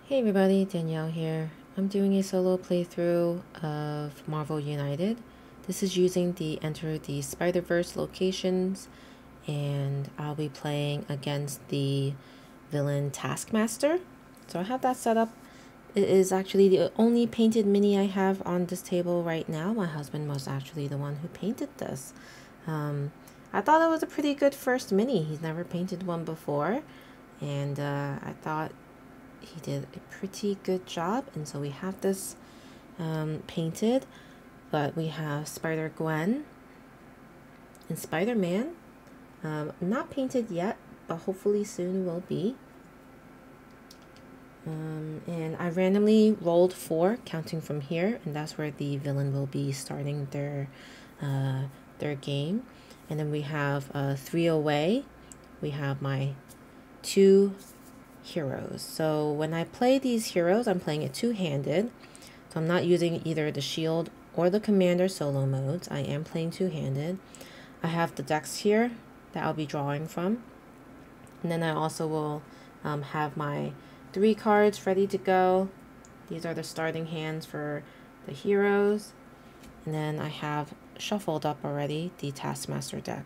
Hey everybody, Danielle here. I'm doing a solo playthrough of Marvel United. This is using the Enter the Spider-Verse locations, and I'll be playing against the villain Taskmaster. So I have that set up. It is actually the only painted mini I have on this table right now. My husband was actually the one who painted this. I thought it was a pretty good first mini. He's never painted one before, and I thought he did a pretty good job. And so we have this painted, but we have Spider-Gwen and Spider-Man. Not painted yet, but hopefully soon will be. And I randomly rolled 4, counting from here, and that's where the villain will be starting their game. And then we have 3 away. We have my 2 heroes. So when I play these heroes, I'm playing it two-handed. So I'm not using either the shield or the commander solo modes. I am playing two-handed. I have the decks here that I'll be drawing from. And then I also will have my 3 cards ready to go. These are the starting hands for the heroes. And then I have shuffled up already the Taskmaster deck.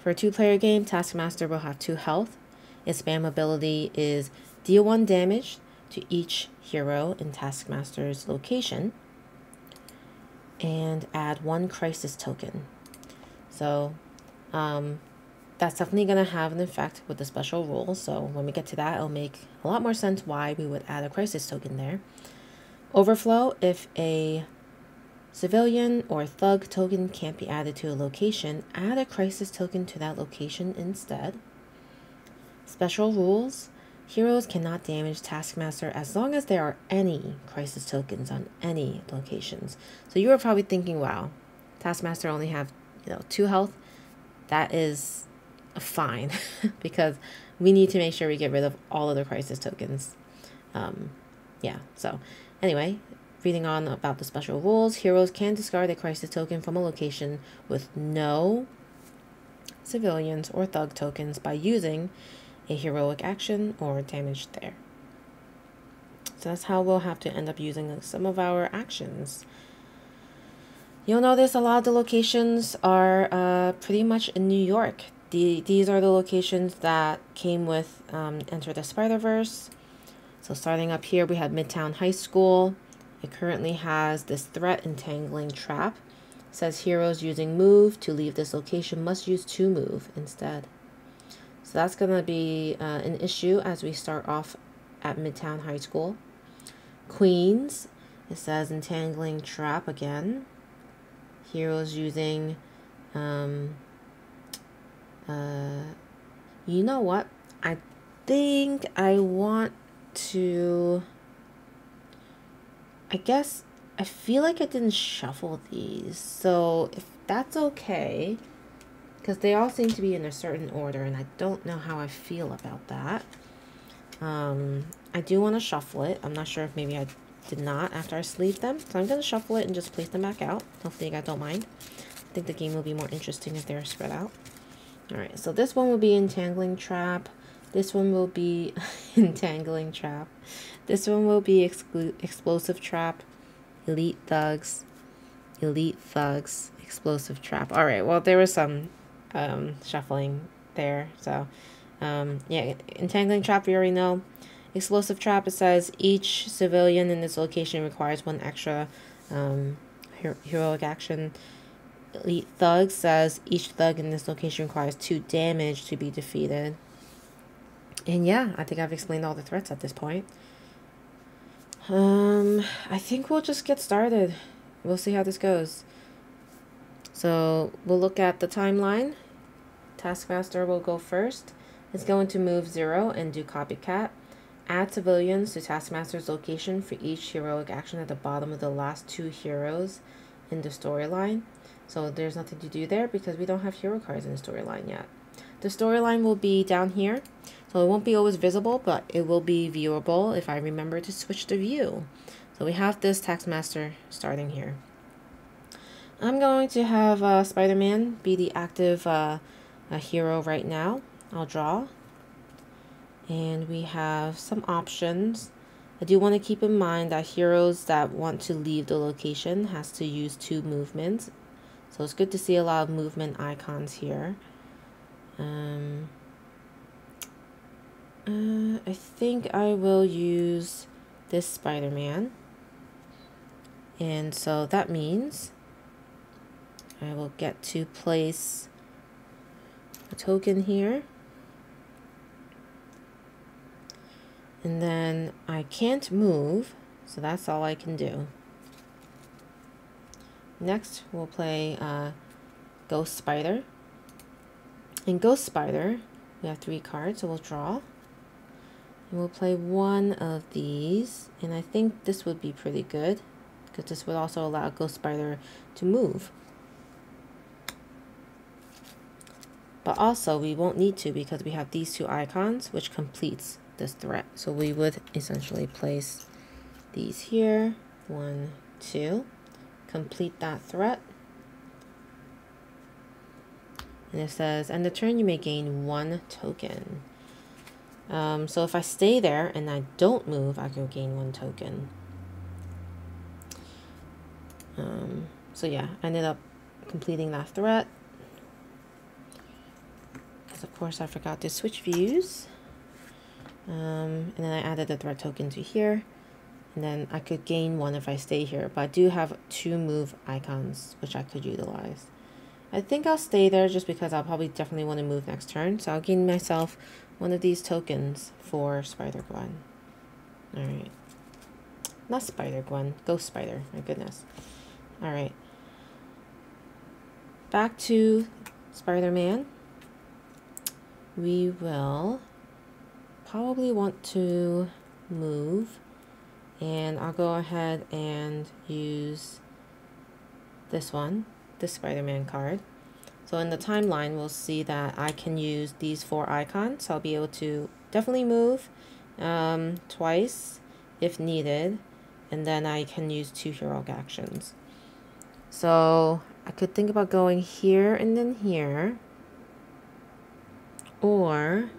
For a 2-player game, Taskmaster will have 2 health. Its spam ability is deal 1 damage to each hero in Taskmaster's location and add 1 crisis token. So that's definitely going to have an effect with the special rule. So when we get to that, it'll make a lot more sense why we would add a crisis token there. Overflow: if a civilian or thug token can't be added to a location, add a crisis token to that location instead. Special rules: heroes cannot damage Taskmaster as long as there are any crisis tokens on any locations. So you were probably thinking, wow, Taskmaster only have 2 health. That is fine because we need to make sure we get rid of all of the crisis tokens. Yeah, so anyway, reading on about the special rules: heroes can discard a crisis token from a location with no civilians or thug tokens by using a heroic action or damage there. So that's how we'll have to end up using some of our actions. You'll notice a lot of the locations are pretty much in New York. These are the locations that came with Enter the Spider-Verse. So starting up here, we have Midtown High School. It currently has this threat entangling trap. It says heroes using move to leave this location must use 2 move instead. So that's going to be an issue as we start off at Midtown High School. Queens, it says entangling trap again. Heroes using, you know what? I think I want to, I feel like I didn't shuffle these. So if that's okay, because they all seem to be in a certain order, and I don't know how I feel about that. I do want to shuffle it. I'm not sure if maybe I did not after I sleeved them. So I'm going to shuffle it and just place them back out. Hopefully you guys don't mind. I think the game will be more interesting if they're spread out. Alright, so this one will be Entangling Trap. This one will be Entangling Trap. This one will be Explosive Trap. Elite Thugs. Elite Thugs. Explosive Trap. Alright, well there was some shuffling there. So yeah, Entangling Trap we already know. Explosive Trap, it says each civilian in this location requires 1 extra heroic action. Elite Thug says each thug in this location requires 2 damage to be defeated. And yeah, I think I've explained all the threats at this point. I think we'll just get started. We'll see how this goes. So we'll look at the timeline. Taskmaster will go first. It's going to move 0 and do copycat. Add civilians to Taskmaster's location for each heroic action at the bottom of the last 2 heroes in the storyline. So there's nothing to do there because we don't have hero cards in the storyline yet. The storyline will be down here. So it won't be always visible, but it will be viewable if I remember to switch the view. So we have this Taskmaster starting here. I'm going to have Spider-Man be the active hero right now. I'll draw. And we have some options. I do want to keep in mind that heroes that want to leave the location has to use 2 movements. So it's good to see a lot of movement icons here. I think I will use this Spider-Man. And so that means I will get to place a token here. And then I can't move, so that's all I can do. Next, we'll play Ghost Spider. In Ghost Spider, we have 3 cards, so we'll draw. And we'll play one of these, and I think this would be pretty good, because this would also allow Ghost Spider to move. But also, we won't need to because we have these 2 icons, which completes this threat. So we would essentially place these here, 1, 2, complete that threat. And it says, end the turn, you may gain 1 token. So if I stay there and I don't move, I can gain 1 token. So yeah, I ended up completing that threat. Because of course I forgot to switch views. And then I added the threat token to here. And then I could gain 1 if I stay here. But I do have 2 move icons, which I could utilize. I think I'll stay there just because I'll probably definitely want to move next turn. So I'll gain myself 1 of these tokens for Spider-Gwen. Alright. Not Spider-Gwen. Ghost Spider. My goodness. Alright. Back to Spider-Man. We will probably want to move. And I'll go ahead and use this one. This Spider-Man card. So in the timeline, we'll see that I can use these 4 icons. So I'll be able to definitely move twice if needed. And then I can use 2 heroic actions. So I could think about going here and then here. Or...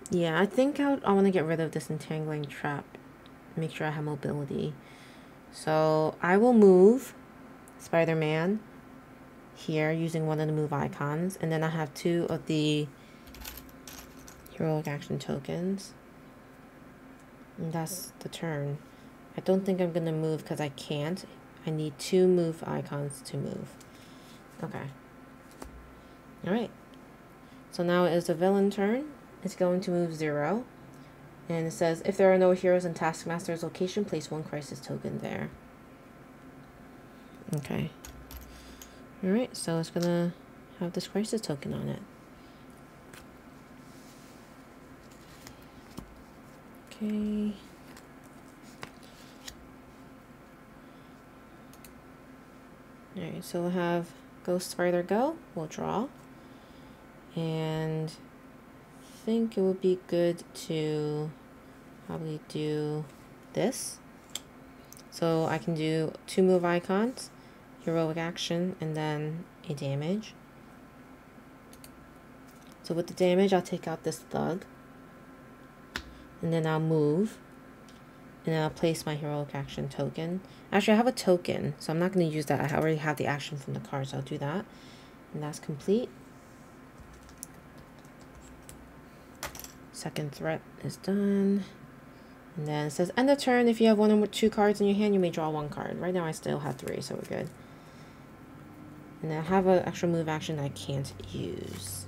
yeah, I think I want to get rid of this entangling trap. Make sure I have mobility. So I will move Spider-Man here using 1 of the move icons. And then I have 2 of the heroic action tokens. And that's the turn. I don't think I'm going to move because I can't. I need 2 move icons to move. Okay. Alright. So now it is the villain turn. It's going to move 0. And it says, if there are no heroes in Taskmaster's location, place 1 crisis token there. Okay. Alright, so it's going to have this crisis token on it. Okay. Alright, so we'll have Ghost Spider go. We'll draw. And I think it would be good to probably do this. So I can do 2 move icons, heroic action, and then a damage. So with the damage, I'll take out this thug. And then I'll move. And I'll place my heroic action token. Actually, I have a token, so I'm not going to use that. I already have the action from the card, so I'll do that. And that's complete. Second threat is done. And then it says, end of turn. If you have 1 or 2 cards in your hand, you may draw 1 card. Right now, I still have 3, so we're good. And then I have an extra move action that I can't use.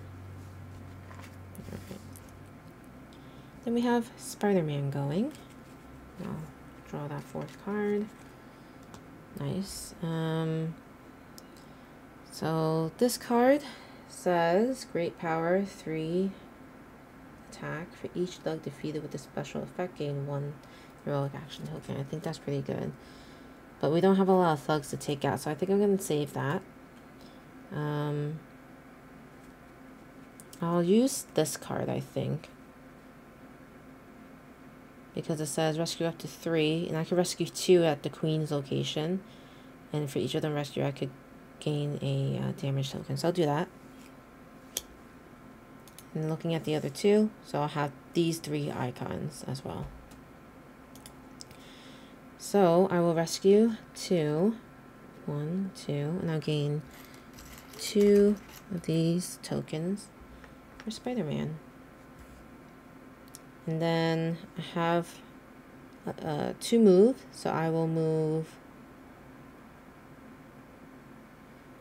Right. Then we have Spider-Man going. I'll draw that 4th card. Nice. So this card says, great power, 3 attack. For each thug defeated with a special effect, gain 1 heroic action token. I think that's pretty good. But we don't have a lot of thugs to take out, so I think I'm going to save that. I'll use this card, I think. Because it says rescue up to 3, and I can rescue 2 at the Queen's location. and for each of them rescue, I could gain a damage token. So I'll do that. And looking at the other two, so I'll have these 3 icons as well. So I will rescue 2, 1, 2, and I'll gain 2 of these tokens for Spider-Man. And then I have 2 move, so I will move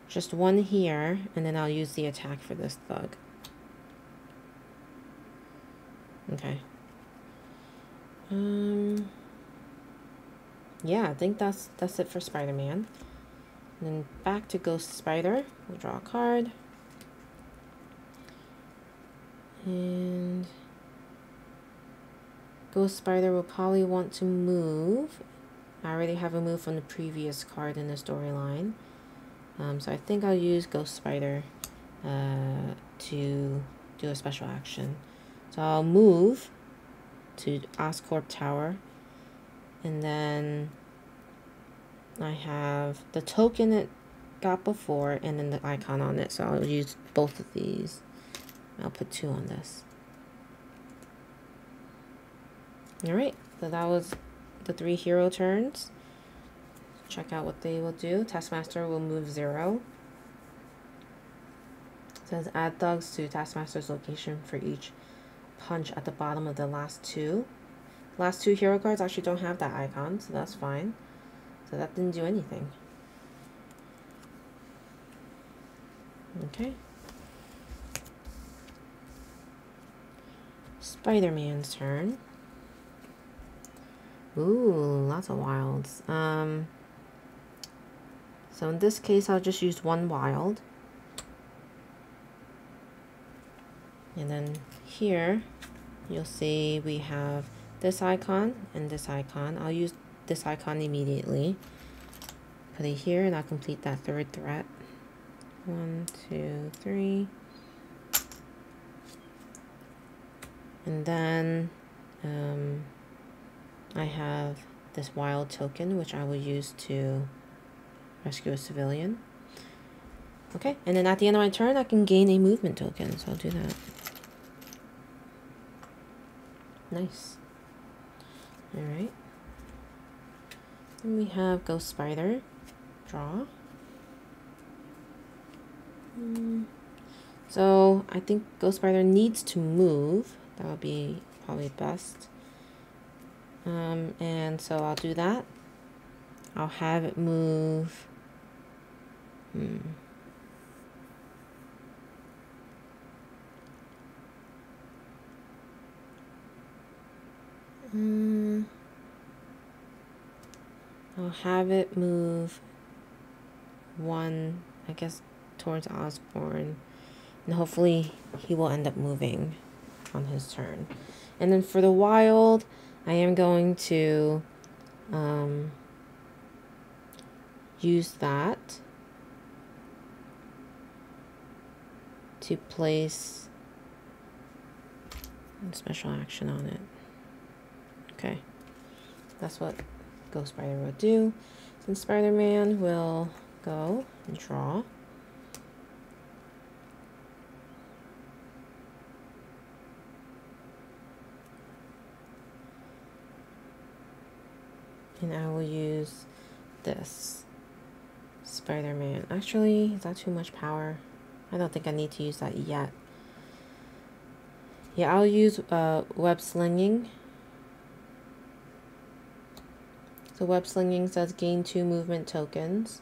just 1 here, and then I'll use the attack for this thug. Okay. Yeah, I think that's it for Spider-Man. And then back to Ghost Spider. We'll draw a card. And Ghost Spider will probably want to move. I already have a move from the previous card in the storyline. So I think I'll use Ghost Spider to do a special action. So I'll move to Oscorp Tower, and then I have the token it got before and then the icon on it. So I'll use both of these. I'll put 2 on this. Alright, so that was the 3 hero turns. Check out what they will do. Taskmaster will move 0. It says add thugs to Taskmaster's location for each punch at the bottom of the last 2. Last 2 hero cards actually don't have that icon, so that's fine. So that didn't do anything. Okay. Spider-Man's turn. Ooh, lots of wilds. So in this case, I'll just use 1 wild. And then here, you'll see we have this icon and this icon. I'll use this icon immediately. Put it here and I'll complete that 3rd threat. 1, 2, 3. And then I have this wild token, which I will use to rescue a civilian. Okay, and then at the end of my turn, I can gain a movement token, so I'll do that. Nice. Alright. Then we have Ghost Spider. Draw. So I think Ghost Spider needs to move. That would be probably best. And so I'll do that. I'll have it move. I'll have it move 1, I guess, towards Osborn. And hopefully he will end up moving on his turn. And then for the wild, I am going to use that to place a special action on it. Okay, that's what Ghost Spider will do. Then Spider-Man will go and draw. And I will use this Spider-Man. Actually, is that too much power? I don't think I need to use that yet. Yeah, I'll use web slinging. So web slinging says gain 2 movement tokens.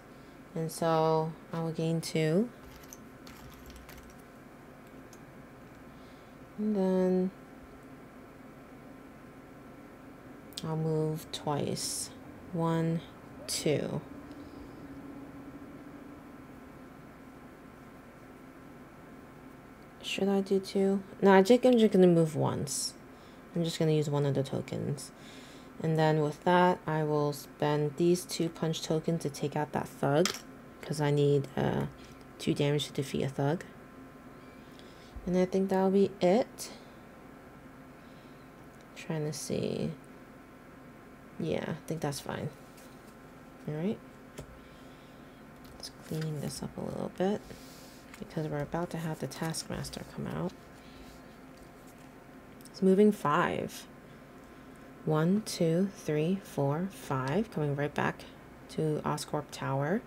And so I will gain 2. And then I'll move twice. 1, 2. Should I do 2? No, I'm just going to move once. I'm just going to use 1 of the tokens. And then with that, I will spend these 2 punch tokens to take out that thug. Because I need 2 damage to defeat a thug. And I think that'll be it. Trying to see. Yeah, I think that's fine. Alright. cleaning this up a little bit because we're about to have the Taskmaster come out. It's moving 5. 1, 2, 3, 4, 5, coming right back to Oscorp Tower.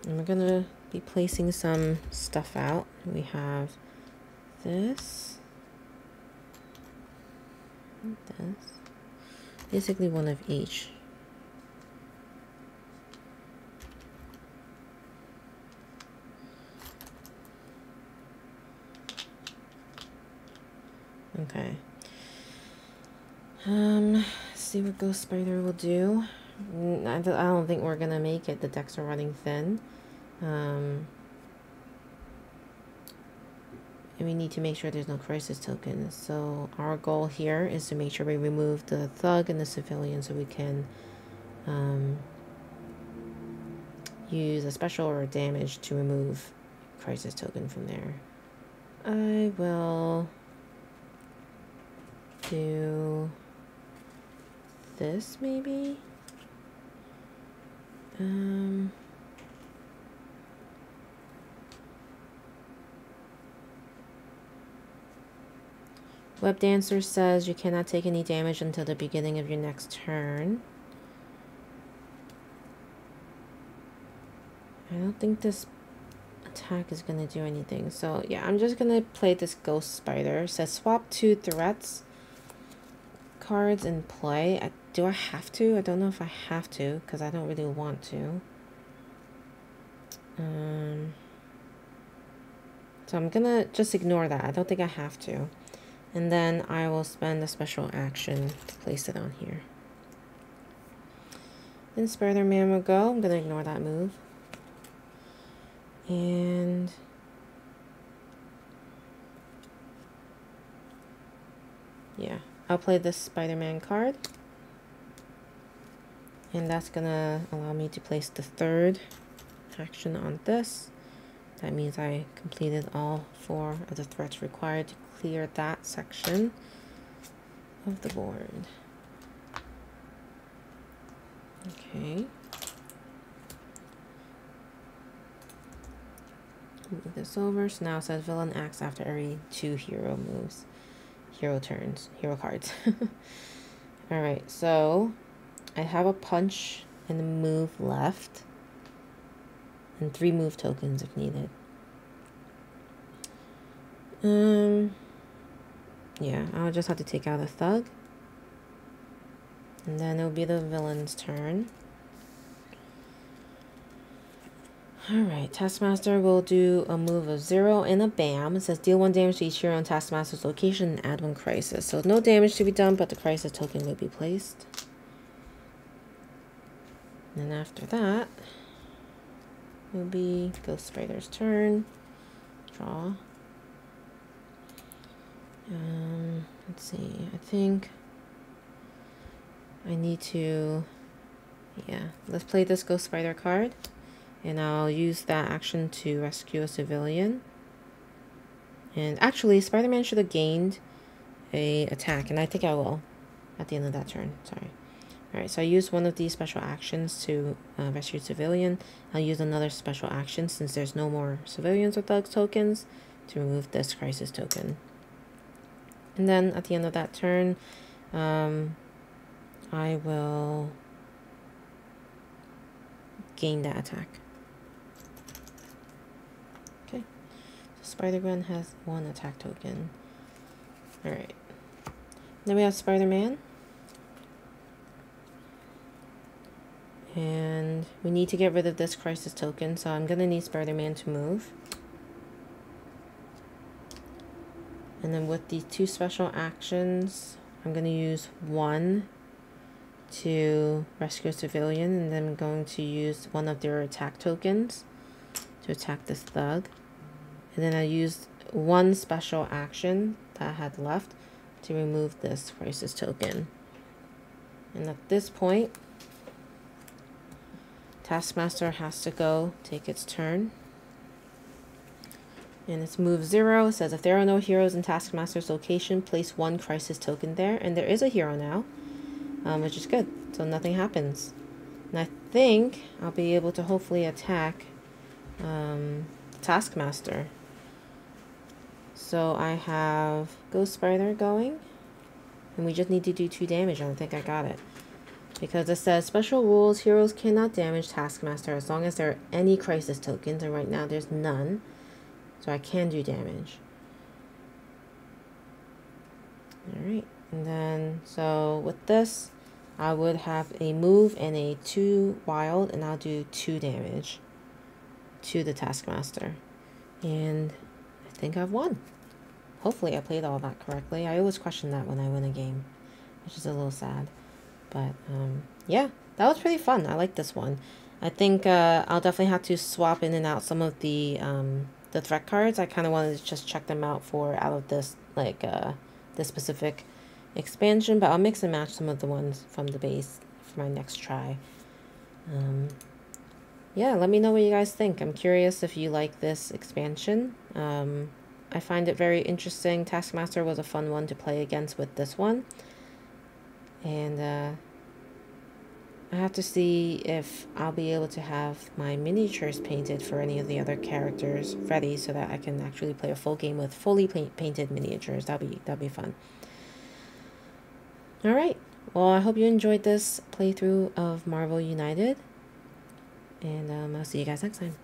And we're gonna be placing some stuff out. We have this, and this, basically one of each. Okay. See what Ghost Spider will do. I don't think we're gonna make it. The decks are running thin. And we need to make sure there's no crisis tokens. So our goal here is to make sure we remove the thug and the civilian so we can use a special or damage to remove crisis token from there. I will do this maybe. Web Dancer says you cannot take any damage until the beginning of your next turn. I don't think this attack is going to do anything. So yeah, I'm just going to play this Ghost Spider. It says swap 2 threats cards in play. Do I have to? I don't know if I have to because I don't really want to. So I'm going to just ignore that. I don't think I have to. And then I will spend a special action to place it on here. Then Spider-Man will go. I'm going to ignore that move. And yeah, I'll play this Spider-Man card. And that's going to allow me to place the 3rd action on this. That means I completed all 4 of the threats required to clear that section of the board. Okay. Move this over. So now it says villain acts after every 2 hero moves. Hero turns. Hero cards. Alright, so I have a punch and a move left. And 3 move tokens if needed. Yeah, I'll just have to take out a thug. And then it'll be the villain's turn. Alright, Taskmaster will do a move of 0 and a BAM. It says deal 1 damage to each hero on Taskmaster's location and add 1 crisis. So no damage to be done, but the crisis token will be placed. And then after that, will be Ghost Spider's turn. Draw. Let's see, I think I need to, yeah, let's play this Ghost Spider card. And I'll use that action to rescue a civilian. And actually, Spider-Man should have gained a attack, and I think I will at the end of that turn. Sorry. Alright, so I use one of these special actions to rescue a civilian. I'll use another special action since there's no more civilians or thugs tokens to remove this crisis token. And then at the end of that turn, I will gain that attack. Okay, so Spider-Gwen has 1 attack token. Alright, then we have Spider-Man. And we need to get rid of this crisis token, so I'm gonna need Spider-Man to move. And then with these 2 special actions, I'm gonna use 1 to rescue a civilian, and then I'm going to use one of their attack tokens to attack this thug. And then I used 1 special action that I had left to remove this crisis token. And at this point, Taskmaster has to go take its turn. And it's move 0. It says if there are no heroes in Taskmaster's location, place 1 crisis token there. And there is a hero now, which is good. So nothing happens. And I think I'll be able to hopefully attack Taskmaster. So I have Ghost Spider going, and we just need to do 2 damage. I don't think I got it. Because it says special rules, heroes cannot damage Taskmaster as long as there are any crisis tokens, and right now there's none. So I can do damage. Alright, and then so with this, I would have a move and a 2 wild, and I'll do 2 damage to the Taskmaster. And I think I've won. Hopefully I played all that correctly. I always question that when I win a game, which is a little sad. But yeah, that was pretty fun. I like this one. I think I'll definitely have to swap in and out some of the threat cards. I kind of wanted to just check them out for out of this, like this specific expansion, but I'll mix and match some of the ones from the base for my next try. Yeah, let me know what you guys think. I'm curious if you like this expansion. I find it very interesting. Taskmaster was a fun one to play against with this one. And I have to see if I'll be able to have my miniatures painted for any of the other characters ready so that I can actually play a full game with fully painted miniatures. That'd be fun. Alright, well, I hope you enjoyed this playthrough of Marvel United. And I'll see you guys next time.